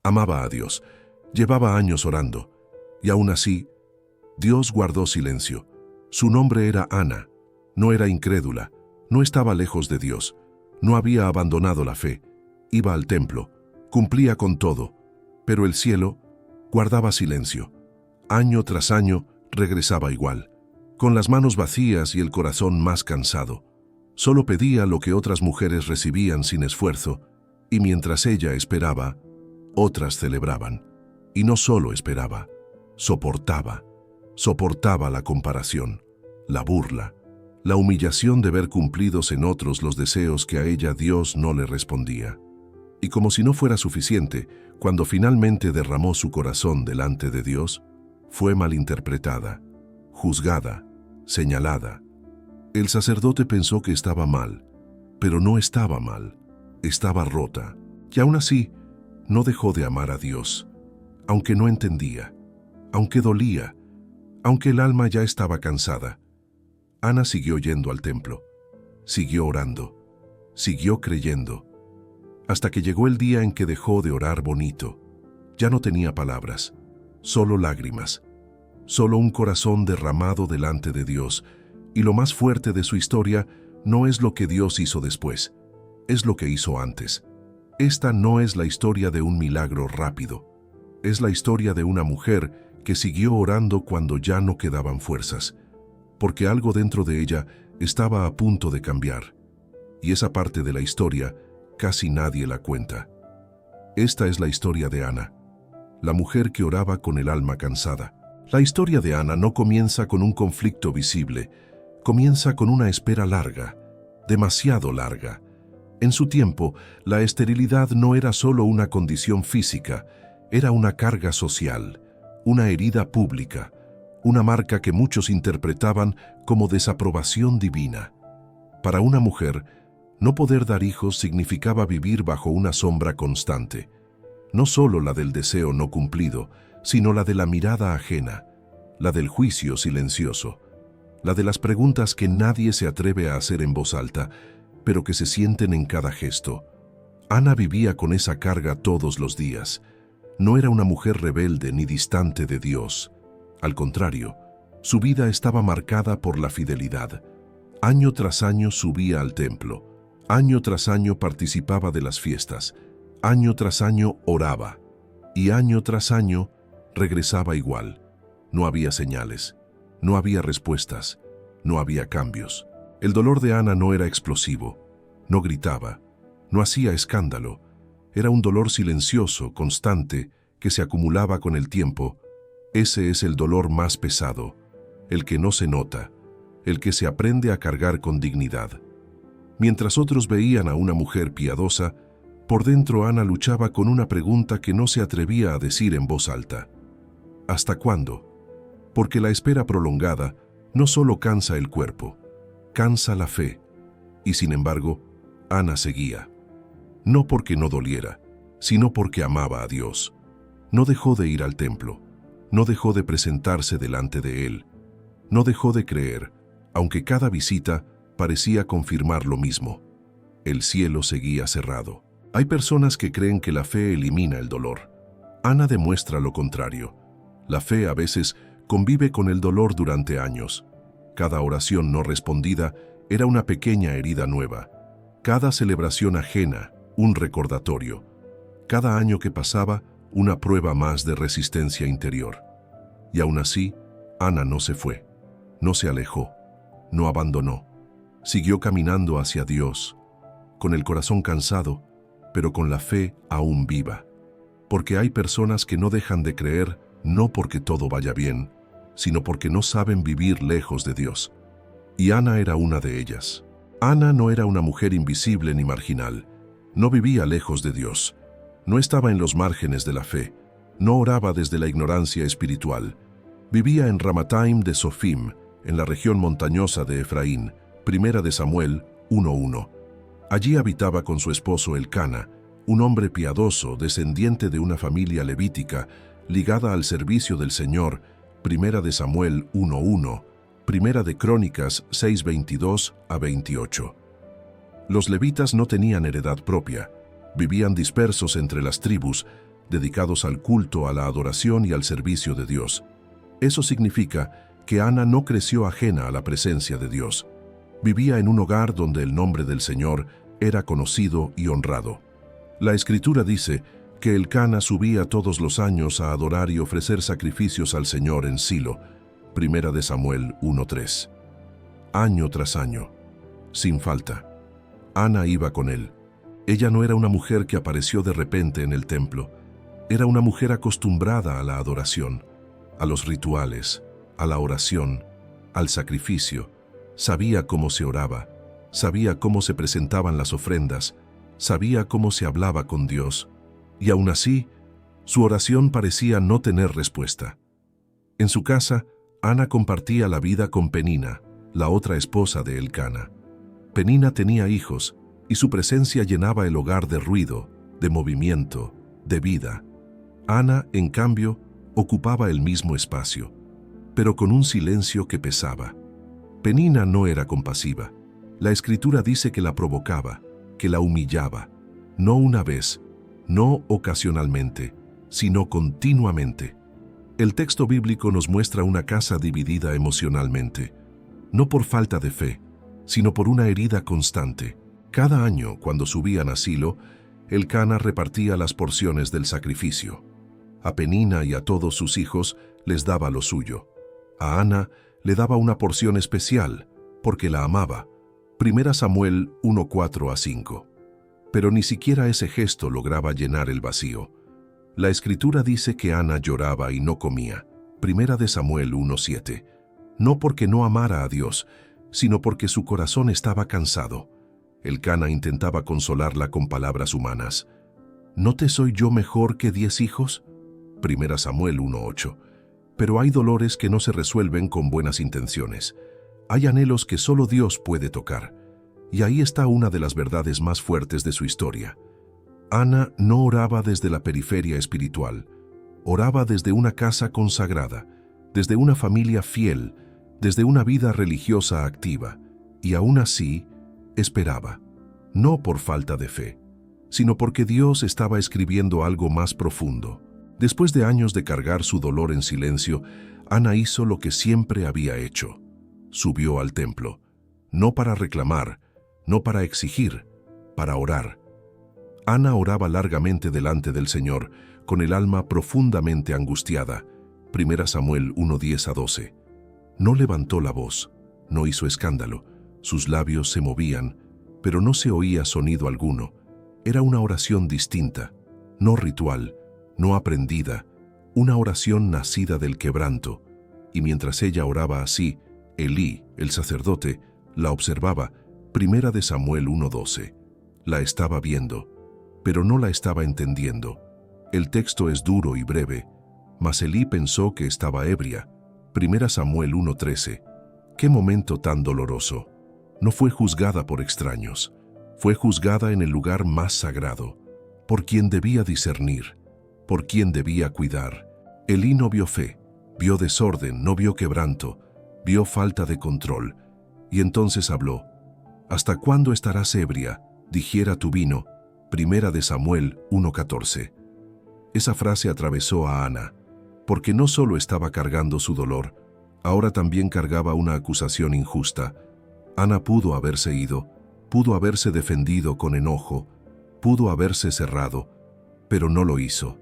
Amaba a Dios, llevaba años orando, y aún así, Dios guardó silencio. Su nombre era Ana, no era incrédula, no estaba lejos de Dios, no había abandonado la fe, iba al templo, cumplía con todo, pero el cielo guardaba silencio. Año tras año regresaba igual, con las manos vacías y el corazón más cansado. Solo pedía lo que otras mujeres recibían sin esfuerzo, y mientras ella esperaba, otras celebraban. Y no solo esperaba, soportaba la comparación, la burla, la humillación de ver cumplidos en otros los deseos que a ella Dios no le respondía. Y como si no fuera suficiente, cuando finalmente derramó su corazón delante de Dios, fue malinterpretada, juzgada, señalada. El sacerdote pensó que estaba mal, pero no estaba mal, estaba rota. Y aún así, no dejó de amar a Dios, aunque no entendía, aunque dolía, aunque el alma ya estaba cansada. Ana siguió yendo al templo, siguió orando, siguió creyendo, hasta que llegó el día en que dejó de orar bonito. Ya no tenía palabras, solo lágrimas, solo un corazón derramado delante de Dios, y lo más fuerte de su historia no es lo que Dios hizo después, es lo que hizo antes. Esta no es la historia de un milagro rápido, es la historia de una mujer que siguió orando cuando ya no quedaban fuerzas, porque algo dentro de ella estaba a punto de cambiar, y esa parte de la historia casi nadie la cuenta. Esta es la historia de Ana, la mujer que oraba con el alma cansada. La historia de Ana no comienza con un conflicto visible, comienza con una espera larga, demasiado larga. En su tiempo, la esterilidad no era solo una condición física, era una carga social, una herida pública, una marca que muchos interpretaban como desaprobación divina. Para una mujer, no poder dar hijos significaba vivir bajo una sombra constante, no solo la del deseo no cumplido, sino la de la mirada ajena, la del juicio silencioso, la de las preguntas que nadie se atreve a hacer en voz alta, pero que se sienten en cada gesto. Ana vivía con esa carga todos los días. No era una mujer rebelde ni distante de Dios. Al contrario, su vida estaba marcada por la fidelidad. Año tras año subía al templo. Año tras año participaba de las fiestas. Año tras año oraba. Y año tras año regresaba igual. No había señales. No había respuestas. No había cambios. El dolor de Ana no era explosivo. No gritaba. No hacía escándalo. Era un dolor silencioso, constante, que se acumulaba con el tiempo. Ese es el dolor más pesado, el que no se nota, el que se aprende a cargar con dignidad. Mientras otros veían a una mujer piadosa, por dentro Ana luchaba con una pregunta que no se atrevía a decir en voz alta. ¿Hasta cuándo? Porque la espera prolongada no solo cansa el cuerpo, cansa la fe. Y sin embargo, Ana seguía. No porque no doliera, sino porque amaba a Dios. No dejó de ir al templo, no dejó de presentarse delante de Él, no dejó de creer, aunque cada visita parecía confirmar lo mismo. El cielo seguía cerrado. Hay personas que creen que la fe elimina el dolor. Ana demuestra lo contrario. La fe a veces convive con el dolor durante años. Cada oración no respondida era una pequeña herida nueva. Cada celebración ajena, un recordatorio. Cada año que pasaba, una prueba más de resistencia interior. Y aún así, Ana no se fue, no se alejó, no abandonó. Siguió caminando hacia Dios, con el corazón cansado, pero con la fe aún viva. Porque hay personas que no dejan de creer no porque todo vaya bien, sino porque no saben vivir lejos de Dios. Y Ana era una de ellas. Ana no era una mujer invisible ni marginal. No vivía lejos de Dios. No estaba en los márgenes de la fe. No oraba desde la ignorancia espiritual. Vivía en Ramataim de Sofim, en la región montañosa de Efraín, 1 de Samuel 1:1. Allí habitaba con su esposo Elcana, un hombre piadoso, descendiente de una familia levítica, ligada al servicio del Señor, 1 de Samuel 1:1, 1 de Crónicas 6:22 a 28. Los levitas no tenían heredad propia, vivían dispersos entre las tribus, dedicados al culto, a la adoración y al servicio de Dios. Eso significa que Ana no creció ajena a la presencia de Dios. Vivía en un hogar donde el nombre del Señor era conocido y honrado. La Escritura dice que Elcana subía todos los años a adorar y ofrecer sacrificios al Señor en Silo, 1 Samuel 1:3. Año tras año, sin falta, Ana iba con él. Ella no era una mujer que apareció de repente en el templo. Era una mujer acostumbrada a la adoración, a los rituales, a la oración, al sacrificio. Sabía cómo se oraba, sabía cómo se presentaban las ofrendas, sabía cómo se hablaba con Dios, y aún así, su oración parecía no tener respuesta. En su casa, Ana compartía la vida con Penina, la otra esposa de Elcana. Penina tenía hijos, y su presencia llenaba el hogar de ruido, de movimiento, de vida. Ana, en cambio, ocupaba el mismo espacio, pero con un silencio que pesaba. Penina no era compasiva. La Escritura dice que la provocaba, que la humillaba, no una vez, no ocasionalmente, sino continuamente. El texto bíblico nos muestra una casa dividida emocionalmente, no por falta de fe, sino por una herida constante. Cada año, cuando subían a Silo, Elcana repartía las porciones del sacrificio. A Penina y a todos sus hijos les daba lo suyo. A Ana le daba una porción especial, porque la amaba. 1 Samuel 1:4-5. Pero ni siquiera ese gesto lograba llenar el vacío. La Escritura dice que Ana lloraba y no comía. 1 Samuel 1:7. No porque no amara a Dios, sino porque su corazón estaba cansado. Elcana intentaba consolarla con palabras humanas. ¿No te soy yo mejor que 10 hijos? 1 Samuel 1:8. Pero hay dolores que no se resuelven con buenas intenciones. Hay anhelos que solo Dios puede tocar. Y ahí está una de las verdades más fuertes de su historia. Ana no oraba desde la periferia espiritual. Oraba desde una casa consagrada, desde una familia fiel, desde una vida religiosa activa. Y aún así, esperaba. No por falta de fe, sino porque Dios estaba escribiendo algo más profundo. Después de años de cargar su dolor en silencio, Ana hizo lo que siempre había hecho. Subió al templo, no para reclamar, no para exigir, para orar. Ana oraba largamente delante del Señor, con el alma profundamente angustiada. 1 Samuel 1:10-12. No levantó la voz, no hizo escándalo, sus labios se movían, pero no se oía sonido alguno. Era una oración distinta, no ritual, no aprendida, una oración nacida del quebranto. Y mientras ella oraba así, Elí, el sacerdote, la observaba. 1 Samuel 1:12. La estaba viendo, pero no la estaba entendiendo. El texto es duro y breve, mas Elí pensó que estaba ebria. 1 Samuel 1:13. ¡Qué momento tan doloroso! No fue juzgada por extraños, fue juzgada en el lugar más sagrado, por quien debía discernir, por quien debía cuidar. Elí no vio fe, vio desorden, no vio quebranto, vio falta de control. Y entonces habló: ¿Hasta cuándo estarás ebria? Digiera tu vino. 1 Samuel 1:14. Esa frase atravesó a Ana, porque no solo estaba cargando su dolor, ahora también cargaba una acusación injusta. Ana pudo haberse ido, pudo haberse defendido con enojo, pudo haberse cerrado, pero no lo hizo.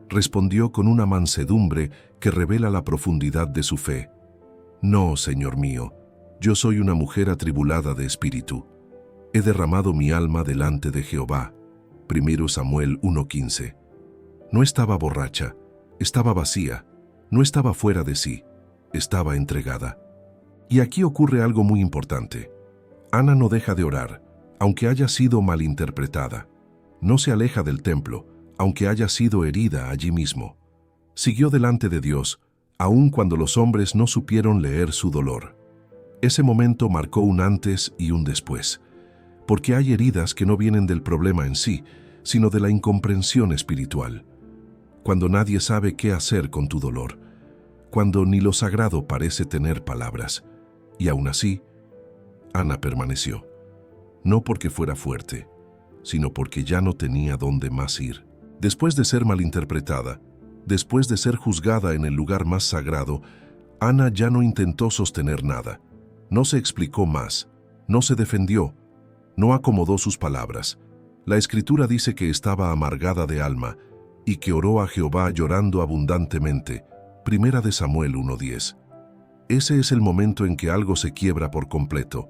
Respondió con una mansedumbre que revela la profundidad de su fe. No, Señor mío, yo soy una mujer atribulada de espíritu. He derramado mi alma delante de Jehová. 1 Samuel 1:15. No estaba borracha, estaba vacía, no estaba fuera de sí, estaba entregada. Y aquí ocurre algo muy importante. Ana no deja de orar, aunque haya sido malinterpretada. No se aleja del templo, aunque haya sido herida allí mismo. Siguió delante de Dios, aun cuando los hombres no supieron leer su dolor. Ese momento marcó un antes y un después, porque hay heridas que no vienen del problema en sí, sino de la incomprensión espiritual. Cuando nadie sabe qué hacer con tu dolor, cuando ni lo sagrado parece tener palabras, y aún así, Ana permaneció, no porque fuera fuerte, sino porque ya no tenía dónde más ir. Después de ser malinterpretada, después de ser juzgada en el lugar más sagrado, Ana ya no intentó sostener nada. No se explicó más, no se defendió, no acomodó sus palabras. La Escritura dice que estaba amargada de alma y que oró a Jehová llorando abundantemente. Primera de Samuel 1:10. Ese es el momento en que algo se quiebra por completo.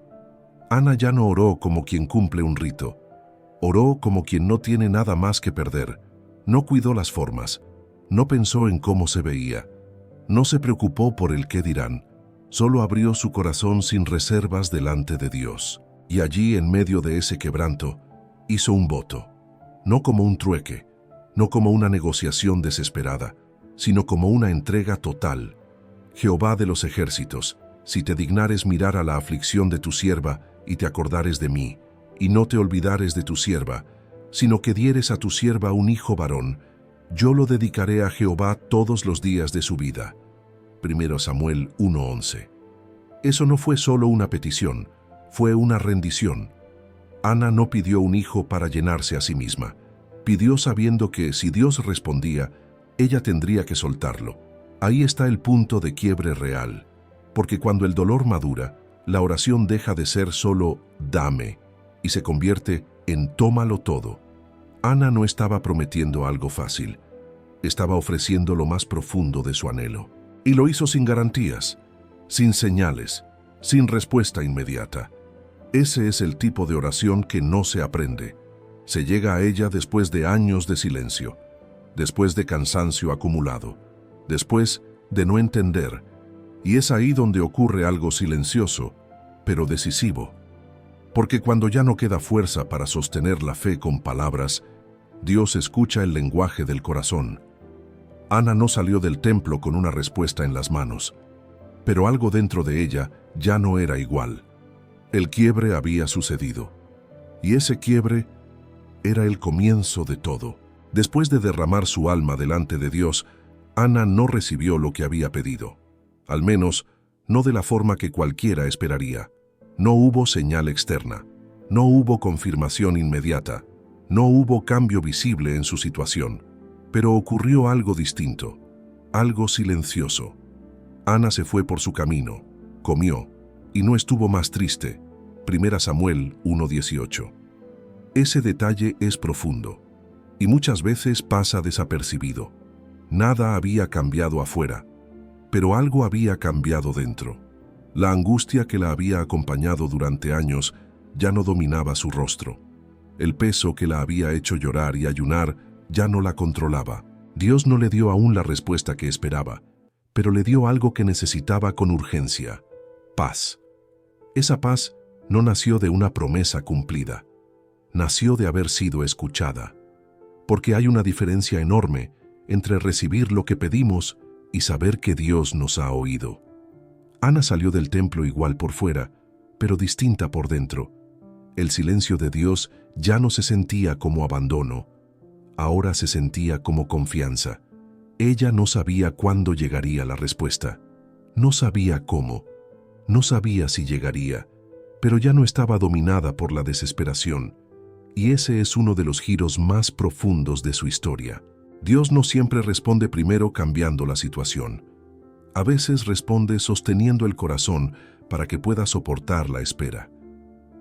Ana ya no oró como quien cumple un rito. Oró como quien no tiene nada más que perder. No cuidó las formas. No pensó en cómo se veía. No se preocupó por el qué dirán. Solo abrió su corazón sin reservas delante de Dios. Y allí, en medio de ese quebranto, hizo un voto. No como un trueque, no como una negociación desesperada, sino como una entrega total. Jehová de los ejércitos, si te dignares mirar a la aflicción de tu sierva y te acordares de mí, y no te olvidares de tu sierva, sino que dieres a tu sierva un hijo varón, yo lo dedicaré a Jehová todos los días de su vida. 1 Samuel 1:11. Eso no fue solo una petición, fue una rendición. Ana no pidió un hijo para llenarse a sí misma. Pidió sabiendo que si Dios respondía, ella tendría que soltarlo. Ahí está el punto de quiebre real, porque cuando el dolor madura, la oración deja de ser solo «dame» y se convierte en «tómalo todo». Ana no estaba prometiendo algo fácil, estaba ofreciendo lo más profundo de su anhelo. Y lo hizo sin garantías, sin señales, sin respuesta inmediata. Ese es el tipo de oración que no se aprende. Se llega a ella después de años de silencio, después de cansancio acumulado, después de no entender, y es ahí donde ocurre algo silencioso, pero decisivo. Porque cuando ya no queda fuerza para sostener la fe con palabras, Dios escucha el lenguaje del corazón. Ana no salió del templo con una respuesta en las manos, pero algo dentro de ella ya no era igual. El quiebre había sucedido, y ese quiebre era el comienzo de todo. Después de derramar su alma delante de Dios, Ana no recibió lo que había pedido, al menos no de la forma que cualquiera esperaría. No hubo señal externa, no hubo confirmación inmediata, no hubo cambio visible en su situación, pero ocurrió algo distinto, algo silencioso. Ana se fue por su camino, comió, y no estuvo más triste. 1 Samuel 1:18. Ese detalle es profundo, y muchas veces pasa desapercibido. Nada había cambiado afuera, pero algo había cambiado dentro. La angustia que la había acompañado durante años ya no dominaba su rostro. El peso que la había hecho llorar y ayunar ya no la controlaba. Dios no le dio aún la respuesta que esperaba, pero le dio algo que necesitaba con urgencia: paz. Esa paz no nació de una promesa cumplida, nació de haber sido escuchada. Porque hay una diferencia enorme entre recibir lo que pedimos y saber que Dios nos ha oído. Ana salió del templo igual por fuera, pero distinta por dentro. El silencio de Dios ya no se sentía como abandono, ahora se sentía como confianza. Ella no sabía cuándo llegaría la respuesta, no sabía cómo, no sabía si llegaría, pero ya no estaba dominada por la desesperación, y ese es uno de los giros más profundos de su historia. Dios no siempre responde primero cambiando la situación. A veces responde sosteniendo el corazón para que pueda soportar la espera.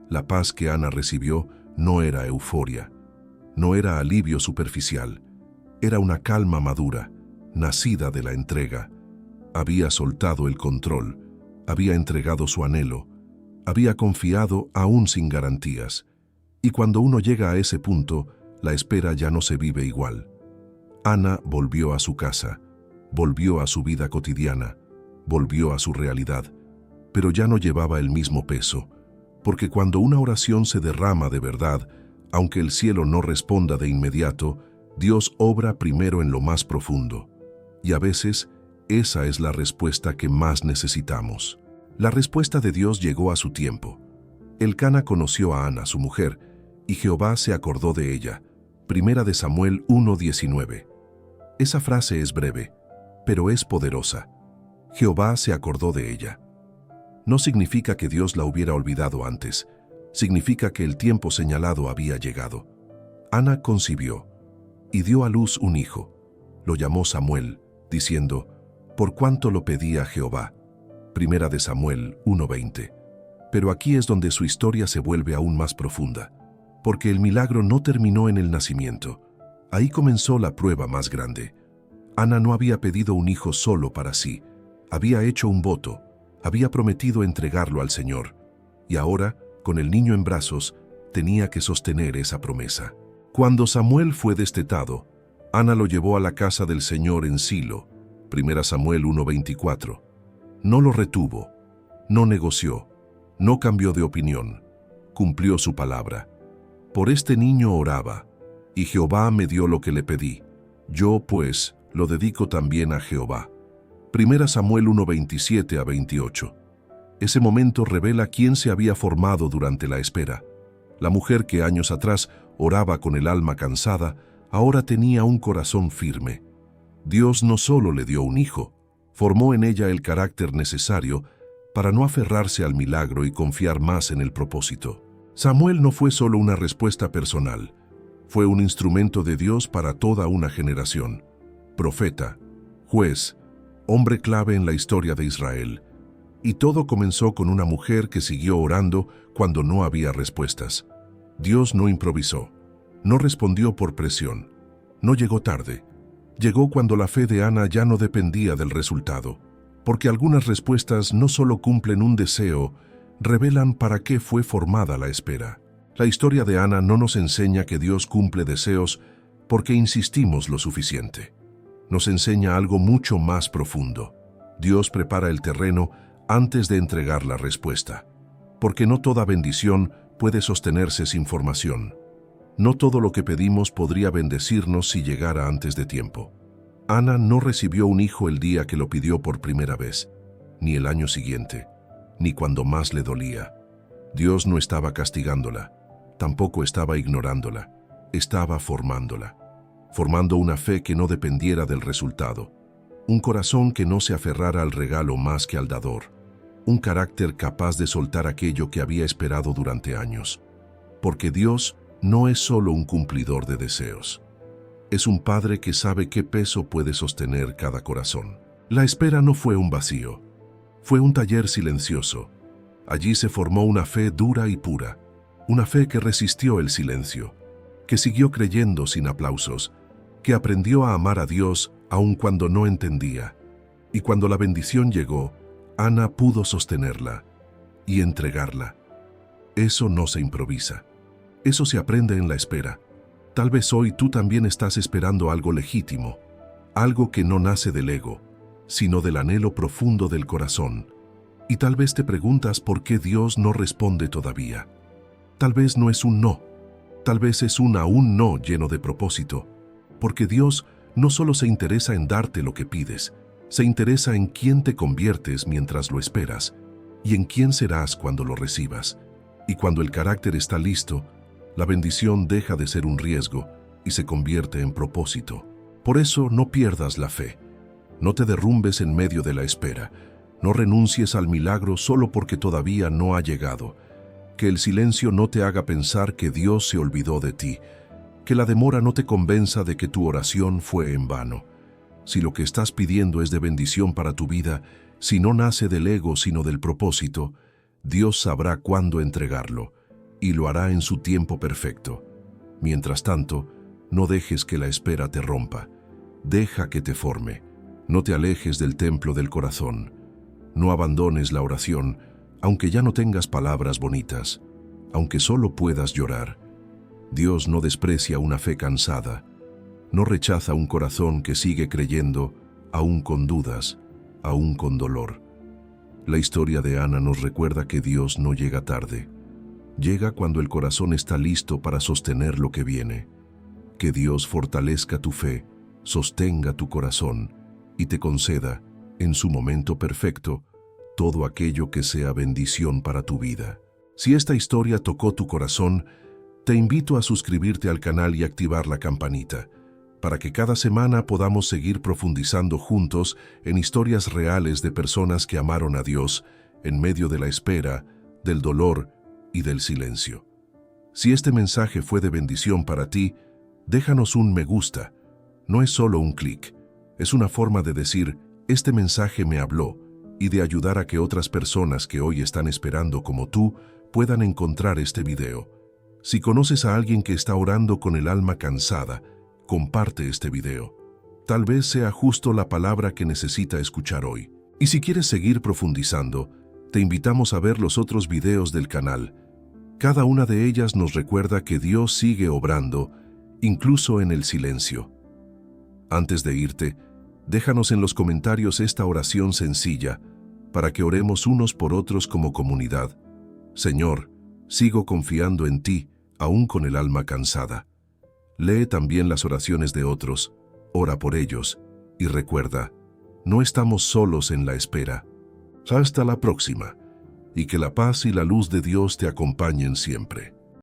La paz que Ana recibió no era euforia, no era alivio superficial, era una calma madura, nacida de la entrega. Había soltado el control, había entregado su anhelo, había confiado aún sin garantías. Y cuando uno llega a ese punto, la espera ya no se vive igual. Ana volvió a su casa, volvió a su vida cotidiana, volvió a su realidad, pero ya no llevaba el mismo peso, porque cuando una oración se derrama de verdad, aunque el cielo no responda de inmediato, Dios obra primero en lo más profundo. Y a veces, esa es la respuesta que más necesitamos. La respuesta de Dios llegó a su tiempo. Elcana conoció a Ana, su mujer, y Jehová se acordó de ella. 1 de Samuel 1:19. Esa frase es breve, pero es poderosa. Jehová se acordó de ella. No significa que Dios la hubiera olvidado antes, significa que el tiempo señalado había llegado. Ana concibió, y dio a luz un hijo. Lo llamó Samuel, diciendo, por cuanto lo pedía Jehová. Primera de Samuel 1:20. Pero aquí es donde su historia se vuelve aún más profunda, porque el milagro no terminó en el nacimiento. Ahí comenzó la prueba más grande. Ana no había pedido un hijo solo para sí, había hecho un voto, había prometido entregarlo al Señor, y ahora, con el niño en brazos, tenía que sostener esa promesa. Cuando Samuel fue destetado, Ana lo llevó a la casa del Señor en Silo, 1 Samuel 1:24. No lo retuvo, no negoció, no cambió de opinión, cumplió su palabra. Por este niño oraba, y Jehová me dio lo que le pedí. Yo, pues, lo dedico también a Jehová. 1 Samuel 1:27-28. Ese momento revela quién se había formado durante la espera. La mujer que años atrás oraba con el alma cansada, ahora tenía un corazón firme. Dios no solo le dio un hijo, formó en ella el carácter necesario para no aferrarse al milagro y confiar más en el propósito. Samuel no fue solo una respuesta personal, fue un instrumento de Dios para toda una generación. Profeta, juez, hombre clave en la historia de Israel. Y todo comenzó con una mujer que siguió orando cuando no había respuestas. Dios no improvisó, no respondió por presión, no llegó tarde. Llegó cuando la fe de Ana ya no dependía del resultado, porque algunas respuestas no solo cumplen un deseo, revelan para qué fue formada la espera. La historia de Ana no nos enseña que Dios cumple deseos porque insistimos lo suficiente. Nos enseña algo mucho más profundo. Dios prepara el terreno antes de entregar la respuesta, porque no toda bendición puede sostenerse sin formación. No todo lo que pedimos podría bendecirnos si llegara antes de tiempo. Ana no recibió un hijo el día que lo pidió por primera vez, ni el año siguiente, ni cuando más le dolía. Dios no estaba castigándola, tampoco estaba ignorándola, estaba formándola, formando una fe que no dependiera del resultado, un corazón que no se aferrara al regalo más que al dador, un carácter capaz de soltar aquello que había esperado durante años. Porque Dios no es solo un cumplidor de deseos. Es un padre que sabe qué peso puede sostener cada corazón. La espera no fue un vacío, fue un taller silencioso. Allí se formó una fe dura y pura, una fe que resistió el silencio, que siguió creyendo sin aplausos, que aprendió a amar a Dios aun cuando no entendía. Y cuando la bendición llegó, Ana pudo sostenerla y entregarla. Eso no se improvisa. Eso se aprende en la espera. Tal vez hoy tú también estás esperando algo legítimo, algo que no nace del ego, sino del anhelo profundo del corazón. Y tal vez te preguntas por qué Dios no responde todavía. Tal vez no es un no, tal vez es un aún no lleno de propósito, porque Dios no solo se interesa en darte lo que pides, se interesa en quién te conviertes mientras lo esperas y en quién serás cuando lo recibas. Y cuando el carácter está listo, la bendición deja de ser un riesgo y se convierte en propósito. Por eso no pierdas la fe. No te derrumbes en medio de la espera. No renuncies al milagro solo porque todavía no ha llegado. Que el silencio no te haga pensar que Dios se olvidó de ti. Que la demora no te convenza de que tu oración fue en vano. Si lo que estás pidiendo es de bendición para tu vida, si no nace del ego sino del propósito, Dios sabrá cuándo entregarlo, y lo hará en su tiempo perfecto. Mientras tanto, no dejes que la espera te rompa. Deja que te forme. No te alejes del templo del corazón. No abandones la oración, aunque ya no tengas palabras bonitas, aunque solo puedas llorar. Dios no desprecia una fe cansada. No rechaza un corazón que sigue creyendo, aún con dudas, aún con dolor. La historia de Ana nos recuerda que Dios no llega tarde. Llega cuando el corazón está listo para sostener lo que viene. Que Dios fortalezca tu fe, sostenga tu corazón y te conceda, en su momento perfecto, todo aquello que sea bendición para tu vida. Si esta historia tocó tu corazón, te invito a suscribirte al canal y activar la campanita, para que cada semana podamos seguir profundizando juntos en historias reales de personas que amaron a Dios en medio de la espera, del dolor y del silencio. Si este mensaje fue de bendición para ti, Déjanos un me gusta. No es solo un clic, es una forma de decir, este mensaje me habló, y de ayudar a que otras personas que hoy están esperando como tú puedan encontrar este video. Si conoces a alguien que está orando con el alma cansada, comparte este video. Tal vez sea justo la palabra que necesita escuchar hoy. Y si quieres seguir profundizando, te invitamos a ver los otros videos del canal. Cada una de ellas nos recuerda que Dios sigue obrando, incluso en el silencio. Antes de irte, déjanos en los comentarios esta oración sencilla para que oremos unos por otros como comunidad. Señor, sigo confiando en ti, aún con el alma cansada. Lee también las oraciones de otros, ora por ellos y recuerda, no estamos solos en la espera. Hasta la próxima, y que la paz y la luz de Dios te acompañen siempre.